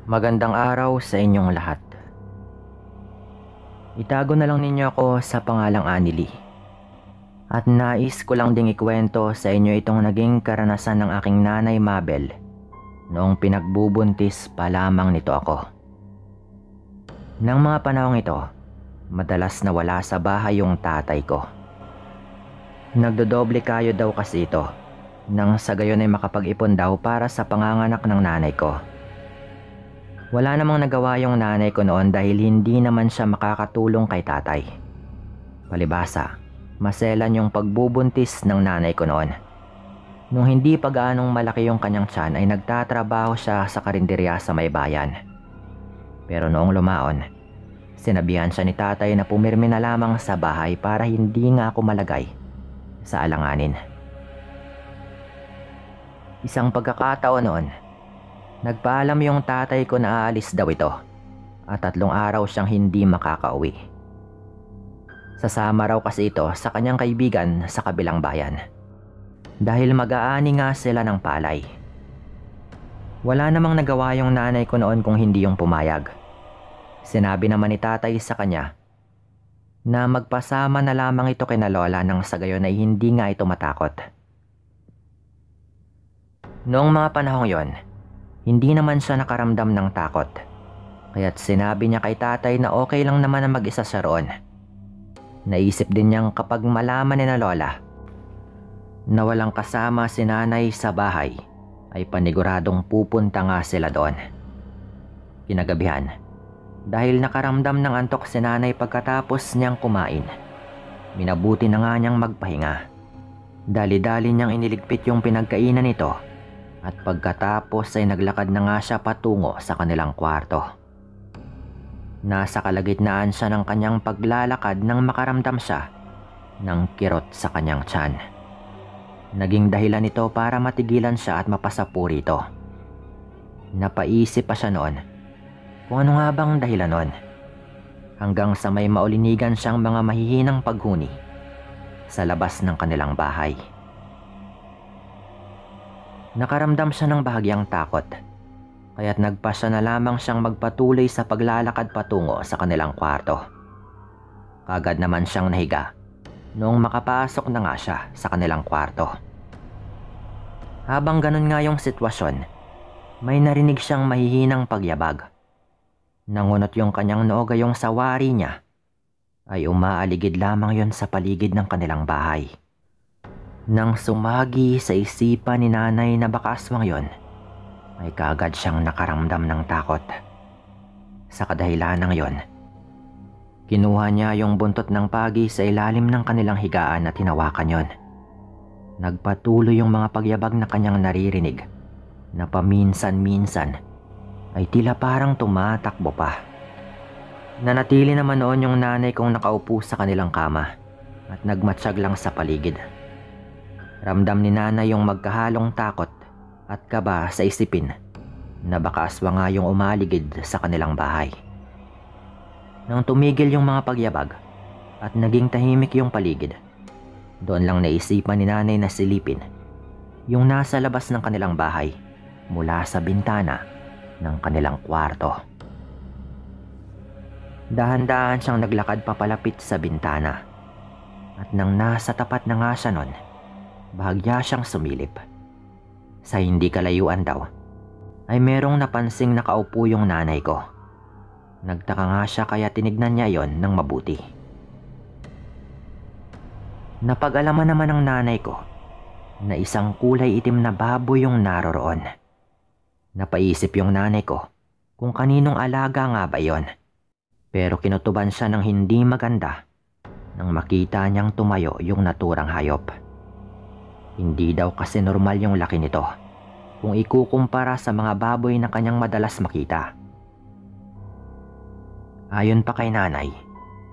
Magandang araw sa inyong lahat. Itago na lang ninyo ako sa pangalang Anili. At nais ko lang ding ikwento sa inyo itong naging karanasan ng aking nanay Mabel noong pinagbubuntis pa lamang nito ako. Nang mga panahong ito, madalas na wala sa bahay yung tatay ko. Nagdodoble kayo daw kasi ito nang sa gayon ay makapag-ipon daw para sa panganganak ng nanay ko. Wala namang nagawa yung nanay ko noon dahil hindi naman siya makakatulong kay tatay. Palibhasa, maselan yung pagbubuntis ng nanay ko noon. Nung hindi pa gaanong malaki yung kanyang tiyan ay nagtatrabaho siya sa karinderya sa may bayan. Pero noong lumaon, sinabihan siya ni tatay na pumirmi na lamang sa bahay para hindi nga ako malagay sa alanganin. Isang pagkakataon noon, nagpaalam yung tatay ko na aalis daw ito at 3 araw siyang hindi makakauwi. Sasama raw kasi ito sa kanyang kaibigan sa kabilang bayan dahil mag-aani nga sila ng palay. Wala namang nagawa yung nanay ko noon kung hindi yung pumayag. Sinabi naman ni tatay sa kanya na magpasama na lamang ito kina lola nang sa gayon ay hindi nga ito matakot. Noong mga panahong yon, hindi naman siya nakaramdam ng takot. Kaya't sinabi niya kay tatay na okay lang naman na mag-isa siya roon. Naisip din niyang kapag malaman ni na lola na walang kasama si nanay sa bahay, ay paniguradong pupunta nga sila doon. Kinagabihan, dahil nakaramdam ng antok si nanay pagkatapos niyang kumain, minabuti na nga niyang magpahinga. Dali-dali niyang iniligpit yung pinagkainan nito at pagkatapos ay naglakad na nga siya patungo sa kanilang kwarto. Nasa kalagitnaan siya ng kanyang paglalakad nang makaramdam siya ng kirot sa kanyang tiyan. Naging dahilan ito para matigilan siya at mapasapuri ito. Napaisip pa siya noon kung ano nga bang dahilan noon, hanggang sa may maulinigan siyang mga mahihinang paghuni sa labas ng kanilang bahay. Nakaramdam siya ng bahagyang takot, kaya't nagpasya na lamang siyang magpatuloy sa paglalakad patungo sa kanilang kwarto. Kagad naman siyang nahiga noong makapasok na nga siya sa kanilang kwarto. Habang ganun nga yung sitwasyon, may narinig siyang mahihinang pagyabag. Nangunot yung kanyang noo gayong sa wari niya ay umaaligid lamang yon sa paligid ng kanilang bahay. Nang sumagi sa isipan ni nanay na baka aswang yon, ay kaagad siyang nakaramdam ng takot. Sa kadahilanang yon, kinuha niya yung buntot ng pagi sa ilalim ng kanilang higaan at hinawakan yon. Nagpatuloy yung mga pagyabag na kanyang naririnig na paminsan-minsan ay tila parang tumatakbo pa. Nanatili naman noon yung nanay kong nakaupo sa kanilang kama at nagmatsyag lang sa paligid. Ramdam ni nanay yung magkahalong takot at kaba sa isipin na baka aswang nga yung umaligid sa kanilang bahay. Nang tumigil yung mga pagyabag at naging tahimik yung paligid, doon lang naisipan ni nanay na silipin yung nasa labas ng kanilang bahay mula sa bintana ng kanilang kwarto. Dahan-dahan siyang naglakad papalapit sa bintana at nang nasa tapat na nga siya nun, bahagya siyang sumilip. Sa hindi kalayuan daw, ay merong napansing nakaupo yung nanay ko. Nagtaka nga siya kaya tinignan niya yon ng mabuti. Napag-alaman naman ng nanay ko na isang kulay itim na baboy yung naroroon. Napaisip yung nanay ko kung kaninong alaga nga ba yon. Pero kinutuban siya ng hindi maganda nang makita niyang tumayo yung naturang hayop. Hindi daw kasi normal yung laki nito kung ikukumpara sa mga baboy na kanyang madalas makita. Ayon pa kay nanay,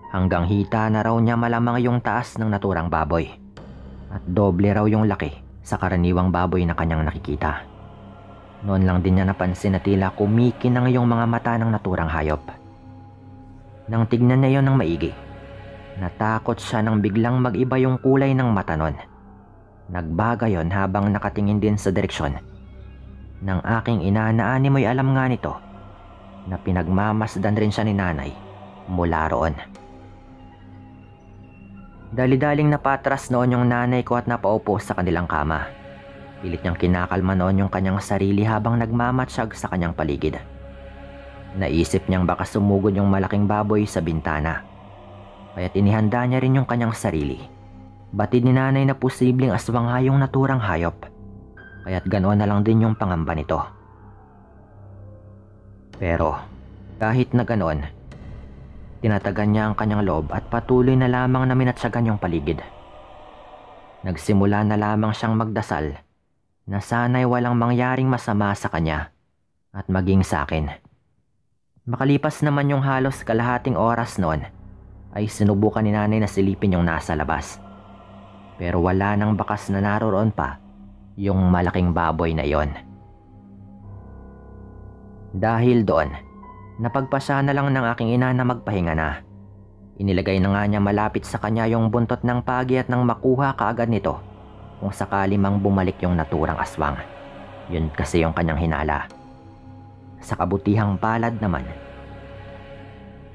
hanggang hita na raw niya malamang yung taas ng naturang baboy at doble raw yung laki sa karaniwang baboy na kanyang nakikita. Noon lang din niya napansin na tila kumikinang yung mga mata ng naturang hayop. Nang tignan niya yon ng maigi, natakot siya nang biglang mag-iba yung kulay ng mata nun. Nagbaga yon habang nakatingin din sa direksyon ng aking ina na animoy alam nga nito na pinagmamasdan rin siya ni nanay mula roon. Dali-daling napatras noon yung nanay ko at napaupo sa kanilang kama. Pilit niyang kinakalma noon yung kanyang sarili habang nagmamatsyag sa kanyang paligid. Naisip niyang baka sumugod yung malaking baboy sa bintana. Kaya't inihanda niya rin yung kanyang sarili. Batid ni nanay na posibleng aswang nga yung naturang hayop. Kaya't ganoon na lang din yung pangamba nito. Pero kahit na ganoon, tinatagan niya ang kanyang loob at patuloy na lamang na minatsyagan yung paligid. Nagsimula na lamang siyang magdasal na sana'y walang mangyaring masama sa kanya at maging sa akin. Makalipas naman yung halos kalahating oras noon, ay sinubukan ni nanay na silipin yung nasa labas. Pero wala nang bakas na naroon pa yung malaking baboy na iyon. Dahil doon, napagpasya na lang ng aking ina na magpahinga na. Inilagay na nga niya malapit sa kanya yung buntot ng pagi at nang makuha kaagad nito kung sakali mang bumalik yung naturang aswang. Yun kasi yung kanyang hinala. Sa kabutihang palad naman,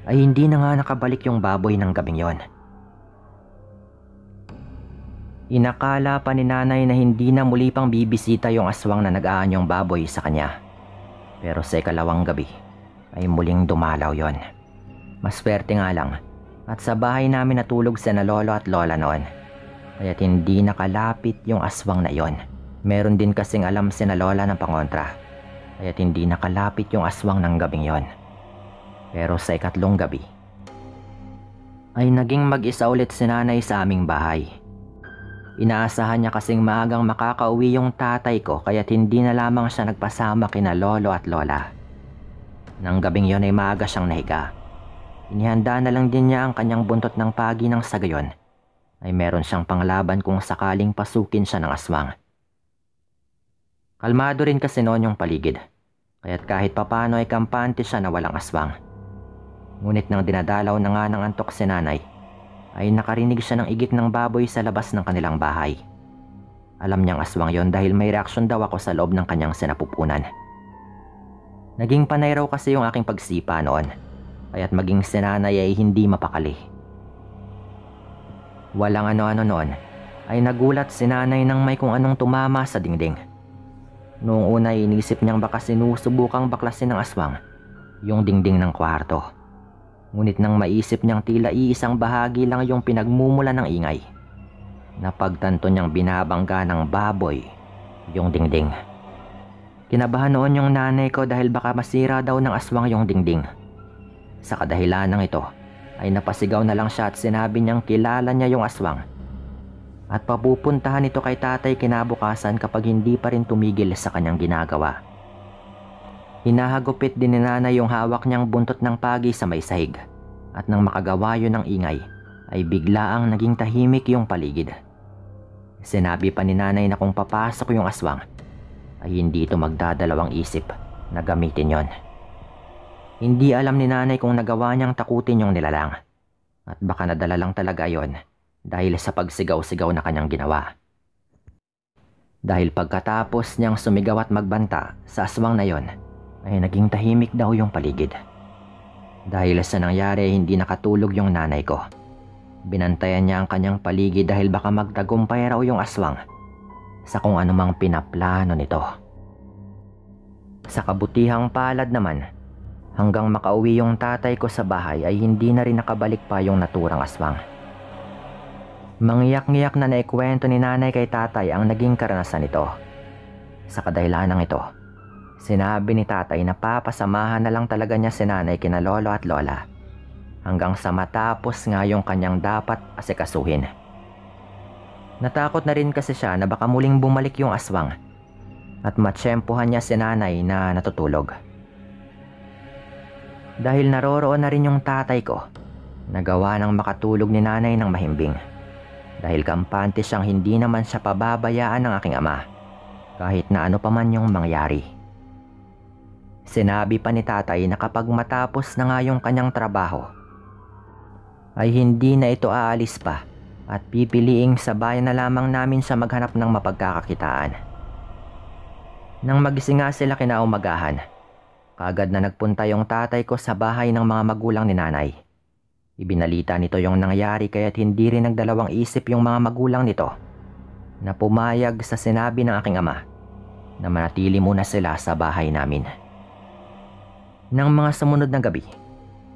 ay hindi na nga nakabalik yung baboy ng gabing yon. Inakala pa ni nanay na hindi na muli pang bibisita yung aswang na nag-aanyong baboy sa kanya. Pero sa ikalawang gabi ay muling dumalaw yon. Maswerte nga lang at sa bahay namin natulog sina lolo at lola noon. Kaya't hindi nakalapit yung aswang na yon. Meron din kasing alam sina lola ng pangontra. Kaya't hindi nakalapit yung aswang ng gabing yon. Pero sa ikatlong gabi ay naging mag-isa ulit si nanay sa aming bahay. Inaasahan niya kasing maagang makakauwi yung tatay ko kaya't hindi na lamang siya nagpasama kina lolo at lola. Nang gabing yon ay maaga siyang nahiga. Inihanda na lang din niya ang kanyang buntot ng pagi ng sa gayon ay meron siyang panglaban kung sakaling pasukin siya ng aswang. Kalmado rin kasi noon yung paligid, kaya't kahit papano ay kampante siya na walang aswang. Ngunit nang dinadalaw na nga ng antok si nanay, ay nakarinig siya ng igik ng baboy sa labas ng kanilang bahay. Alam niyang aswang yon dahil may reaksyon daw ako sa loob ng kanyang sinapupunan. Naging panay raw kasi yung aking pagsipa noon, kaya't maging si nanay ay hindi mapakali. Walang ano-ano noon, ay nagulat si nanay nang may kung anong tumama sa dingding. Noong una ay inisip niyang baka sinusubukang baklasin ng aswang yung dingding ng kwarto. Ngunit nang maisip niyang tila iisang bahagi lang yung pinagmumula ng ingay, napagtanto niyang binabangga ng baboy yung dingding. Kinabahan noon yung nanay ko dahil baka masira daw ng aswang yung dingding. Sa kadahilanang ito ay napasigaw na lang siya at sinabi niyang kilala niya yung aswang at papupuntahan ito kay tatay kinabukasan kapag hindi pa rin tumigil sa kanyang ginagawa. Hinahagupit din ni nanay yung hawak niyang buntot ng pagi sa may sahig at nang makagawa yun ng ingay ay biglaang naging tahimik yung paligid. Sinabi pa ni nanay na kung papasok yung aswang ay hindi ito magdadalawang isip na gamitin yon. Hindi alam ni nanay kung nagawa niyang takutin yung nilalang at baka nadala lang talaga yon dahil sa pagsigaw-sigaw na kanyang ginawa. Dahil pagkatapos niyang sumigaw at magbanta sa aswang na yon ay naging tahimik daw yung paligid. Dahil sa nangyari hindi nakatulog yung nanay ko. Binantayan niya ang kanyang paligid dahil baka magtagumpay raw yung aswang sa kung anumang pinaplano nito. Sa kabutihang palad naman, hanggang makauwi yung tatay ko sa bahay ay hindi na rin nakabalik pa yung naturang aswang. Mangyak-ngyak na naikwento ni nanay kay tatay ang naging karanasan nito. Sa kadahilanang ito, sinabi ni tatay na papasamahan na lang talaga niya si nanay kina lolo at lola hanggang sa matapos nga yung kanyang dapat asikasuhin. Natakot na rin kasi siya na baka muling bumalik yung aswang at matsyempohan niya si nanay na natutulog. Dahil naroroon na rin yung tatay ko, nagawa ng makatulog ni nanay ng mahimbing. Dahil kampante siyang hindi naman siya pababayaan ng aking ama kahit na ano pa man yung mangyari. Sinabi pa ni tatay na kapag matapos na nga yung kanyang trabaho, ay hindi na ito aalis pa at pipiliing sa bayan na lamang namin siya maghanap ng mapagkakakitaan. Nang magising nga sila kinaumagahan, Kaagad na nagpunta yung tatay ko sa bahay ng mga magulang ni nanay. Ibinalita nito yung nangyari kaya't hindi rin nagdalawang isip yung mga magulang nito na pumayag sa sinabi ng aking ama na manatili muna sila sa bahay namin. Nang mga sumunod na gabi,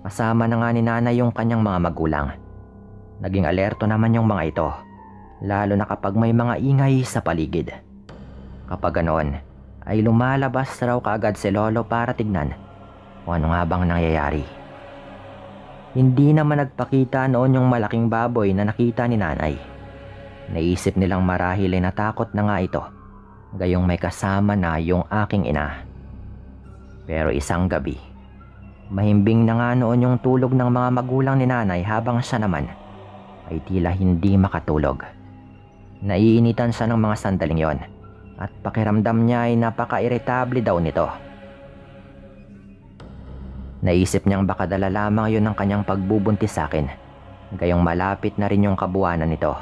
kasama na nga ni nanay yung kanyang mga magulang. Naging alerto naman yung mga ito, lalo na kapag may mga ingay sa paligid. Kapag ganoon, ay lumalabas raw kaagad si lolo para tignan kung ano nga bang nangyayari. Hindi naman nagpakita noon yung malaking baboy na nakita ni nanay. Naisip nilang marahil ay natakot na nga ito, gayong may kasama na yung aking ina. Pero isang gabi, mahimbing na nga noon yung tulog ng mga magulang ni nanay habang siya naman ay tila hindi makatulog. Naiinitan siya ng mga sandaling yon at pakiramdam niya ay napaka-irritable daw nito. Naisip niyang baka dala lamang yun ng kanyang pagbubuntis sa akin, gayong malapit na rin yung kabuwanan nito.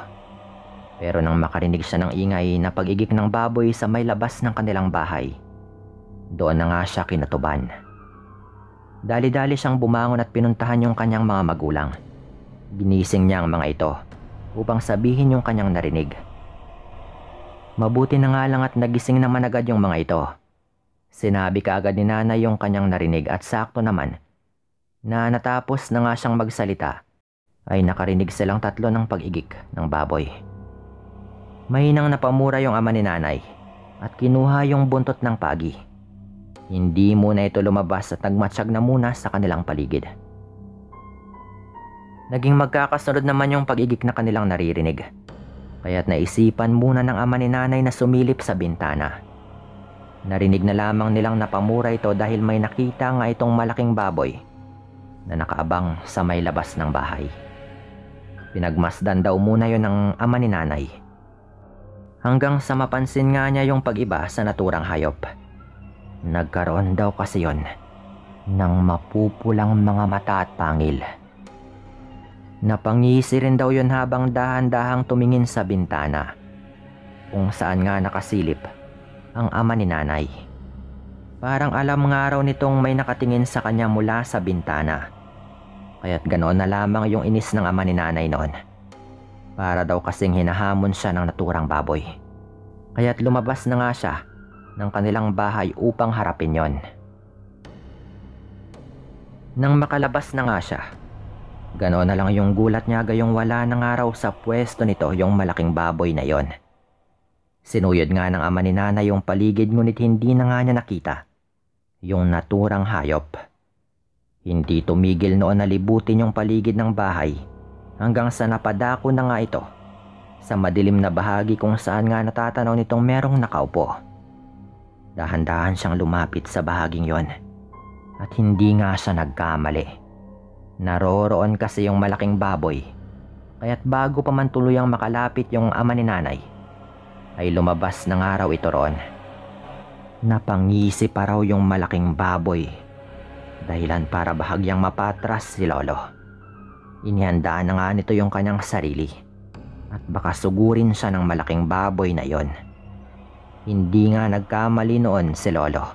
Pero nang makarinig siya ng ingay na pag-igik ng baboy sa may labas ng kanilang bahay, doon na nga siya kinatuban. Dali-dali siyang bumangon at pinuntahan yung kanyang mga magulang. Ginising niya ang mga ito upang sabihin yung kanyang narinig. Mabuti na nga lang at nagising naman agad yung mga ito. Sinabi kaagad ni nanay yung kanyang narinig at sakto naman na natapos na nga siyang magsalita ay nakarinig silang tatlo ng pag-igik ng baboy. Mahinang napamura yung ama ni nanay at kinuha yung buntot ng pagi. Hindi muna ito lumabas at nagmatsyag na muna sa kanilang paligid. Naging magkakasunod naman yung pag-igik na kanilang naririnig. Kaya't naisipan muna ng ama ni nanay na sumilip sa bintana. Narinig na lamang nilang napamura ito dahil may nakita nga itong malaking baboy na nakaabang sa may labas ng bahay. Pinagmasdan daw muna yon ng ama ni nanay. Hanggang sa mapansin nga niya yung pag-iba sa naturang hayop. Nagkaroon daw kasi yon ng mapupulang mga mata at pangil. Napangisi rin daw yon habang dahan-dahang tumingin sa bintana, kung saan nga nakasilip ang ama ni nanay. Parang alam nga raw nitong may nakatingin sa kanya mula sa bintana. Kaya't ganoon na lamang yung inis ng ama ni nanay noon. Para daw kasing hinahamon siya ng naturang baboy. Kaya't lumabas na nga siya ng kanilang bahay upang harapin yon. Nang makalabas na nga siya, ganoon na lang yung gulat niya gayong wala na nga raw sa pwesto nito yung malaking baboy na yon. Sinuyod nga ng ama ni nanay yung paligid ngunit hindi na nga niya nakita yung naturang hayop. Hindi tumigil noon na libutin yung paligid ng bahay hanggang sa napadako na nga ito sa madilim na bahagi kung saan nga natatanaw nitong merong nakaupo. Dahan-dahan siyang lumapit sa bahaging yon at hindi nga siya nagkamali. Naroroon kasi yung malaking baboy, kaya't bago pa man tuluyang makalapit yung ama ni nanay, ay lumabas ng araw ito roon. Napangisi pa raw yung malaking baboy, dahilan para bahagyang mapatras si lolo. Inihandaan na nga nito yung kanyang sarili, at baka sugurin siya ng malaking baboy na yon. Hindi nga nagkamali noon si lolo,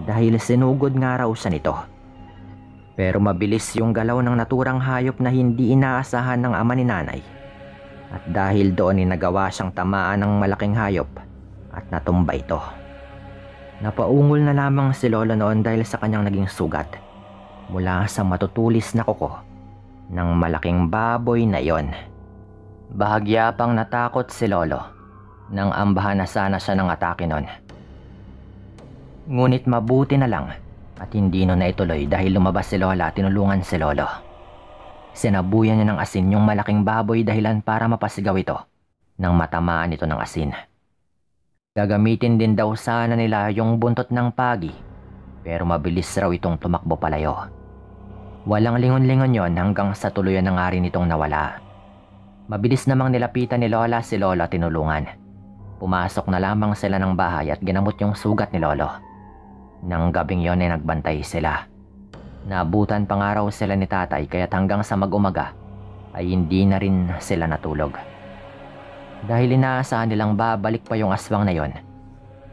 dahil sinugod nga raw siya nito. Pero mabilis yung galaw ng naturang hayop na hindi inaasahan ng ama ni nanay. At dahil doon ay nagawa siyang tamaan ng malaking hayop at natumba ito. Napaungol na lamang si lolo noon dahil sa kanyang naging sugat mula sa matutulis na kuko ng malaking baboy na yon. Bahagya pang natakot si lolo nang ambahan na sana siya ng atake noon. Ngunit mabuti na lang at hindi no na ituloy dahil lumabas si lola at tinulungan si lolo. Sinabuyan niya ng asin yung malaking baboy dahilan para mapasigaw ito nang matamaan ito ng asin. Gagamitin din daw sana nila yung buntot ng pagi, pero mabilis raw itong tumakbo palayo. Walang lingon-lingon yon hanggang sa tuluyan na nga rin itong nawala. Mabilis namang nilapitan ni lola si lolo at tinulungan. Pumasok na lamang sila ng bahay at ginamot yung sugat ni lolo. Nang gabing yon ay nagbantay sila. Naabutan pa nga raw sila ni tatay kaya't hanggang sa mag-umaga ay hindi na rin sila natulog. Dahil inaasahan nilang babalik pa yung aswang na yon,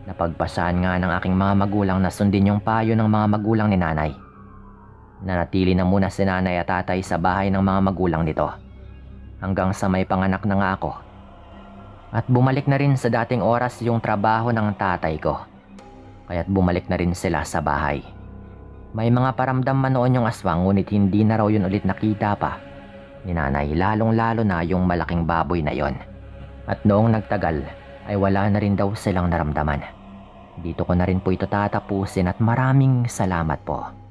Napagpasaan nga ng aking mga magulang na sundin yung payo ng mga magulang ni nanay. Nanatili na muna si nanay at tatay sa bahay ng mga magulang nito hanggang sa may panganak na nga ako. At bumalik na rin sa dating oras yung trabaho ng tatay ko. Kaya't bumalik na rin sila sa bahay. May mga paramdam man noon yung aswang, ngunit hindi na raw yun ulit nakita pa ni nanay, lalong-lalo na yung malaking baboy na yon. At noong nagtagal ay wala na rin daw silang naramdaman. Dito ko na rin po ito tatapusin at maraming salamat po.